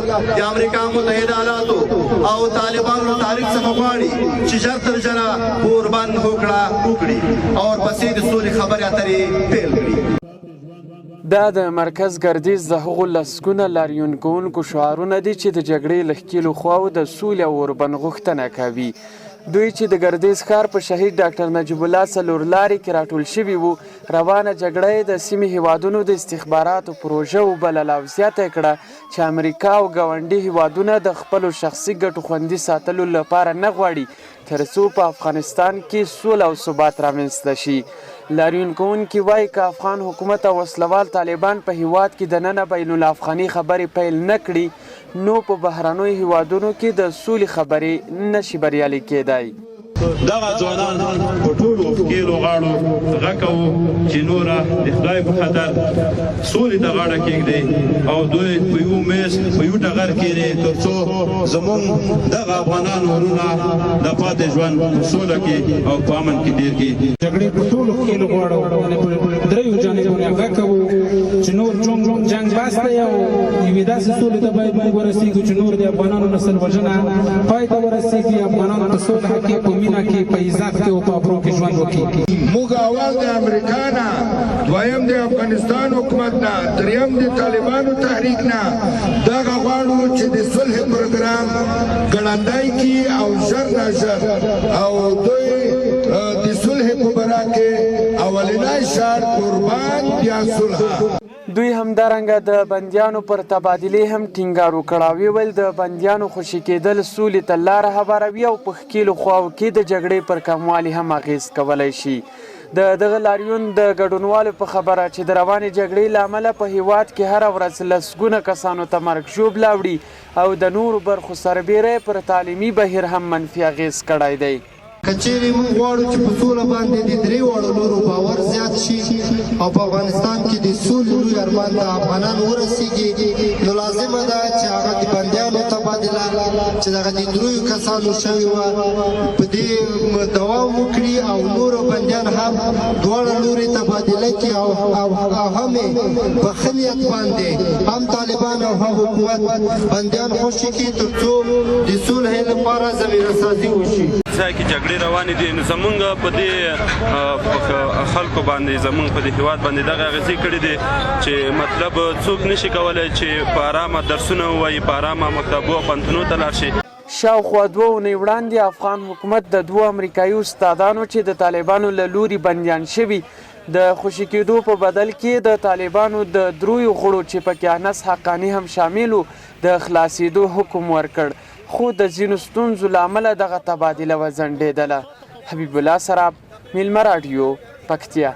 د امریکا متحده ایالاتو او طالبانو تاریخ څخه غواړي چې ژر تر ژره اوربند وکړي او ورپسې د سولې خبرې اترې پیل کړي. دا د مرکز ګردیز د هغو لسګونه لاریون کوونکو شعارونه دي چې د جګړې له ښکېلو خواوو د سولې او اوربند غوښتنه کوي. دوی چې د ګردیز ښار په شهید ډاکټر نجیب الله څلور لارې کې راټول شوي وو، روانه جګړه یې د سیمې هیوادونو د استخباراتو پروژه وبلله او زیاته یې کړه چې امریکا او ګاونډي هیوادونه د خپلو شخصي ګټو خوندي ساتلو لپاره نه غواړي تر څو په افغانستان کې سوله او ثبات رامنځته شي. لاریون کوونکي وایي که افغان حکومت او وسلوال طالبان په هیواد کې دننه بین الافغاني خبرې پیل نه کړي نو په بهرنیو هیوادونو کې د سولې خبرې نشي بریالي کېدای. دغه ځوانان په ټولو ښکېلو غاړو غږ کوو چې نوره د خدای په خاطر سولې ته غاړه کېږدي او دوی په یو میز په یو ټغر کښېني تر څو زموږ دغه افغانان ورونه د پاتې ژوند په سوله کې او په امن کې تېر کړي. جګړې په ټولو ښکېلو غاړو دریو جانبونو غږ کوو چې نور جنګ بس دی او یوې داسې سولې ته باید موږ ورسېږو چې نور د افغانانو نسل وژنه پای ته ورسېږي، افغانانو ته سوله حقیق په مینه کې په عزت کې او په ابرو کې ژوند وکړي. موږ اول د امریکا نه، دویم د افغانستان حکومت نه، دریم د طالبانو تحریک نه دغه غواړو چې د صلح پروګرام ګړندی کړي او ژر نه ژر او دوی د صلح په باره کې اولنی شرط قربان بیا صلح. دوی همدارنګه د بندیانو پر تبادلې هم ټینګار وکړ او ویل د بندیانو خوشي کېدل سولې ته لاره هواروي او په ښکېلو خواو کې د جګړې پر کموالي هم اغېز کولی شي. د دغه لاریون د ګډونوالو په خبره چې د روانې جګړې له امله په هیواد کې هره ورځ لسګونه کسانو ته مرګ ژوبله اوړي او د نورو برخو سربیره پر تعلیمي بهیر هم منفي اغېز کړی دی. که چیرې موږ غواړو چې په سوله باندې د درې واړو نورو باور زیات شي او په افغانستان کې د سولې لوی ارمان د افغانانو ورسیږي نو لازمه ده چې هغه د بندیانو تبادله چې دغه د دریو کسانو شوې وه په دې دوام وکړي او نورو بندیان هم دواړه لوري تبادله کړي او هم په ښه نیت باندې هم طالبان او هم حکومت بندیان خوشي کړي تر څو د صلحې لپاره زمینه سازي وشي. ځای کې جګړې روانې دي نو زمونږ په دې خلکو باندې زمونږ په دې هېواد باندې دغه اغېزې کړي دي چې مطلب څوک نشي کولی چې په ارامه درسونه ووایي، په ارامه مکتبو او پوهنتونونو ته لاړ شي. شاوخوا 2 اونۍ وړاندې افغان حکومت د 2 امریکایي استادانو چې د طالبانو له لوري بندیان شوي د خوشي کېدو په بدل کې د طالبانو د 3 غړو چې پکې انس حقاني هم شامل و د خلاصېدو حکم ورکړ، خو د ځینو ستونزو له امله دغه تبادله وځنډېدله. حبیب الله سراب، میلمه راډیو، پکتیا.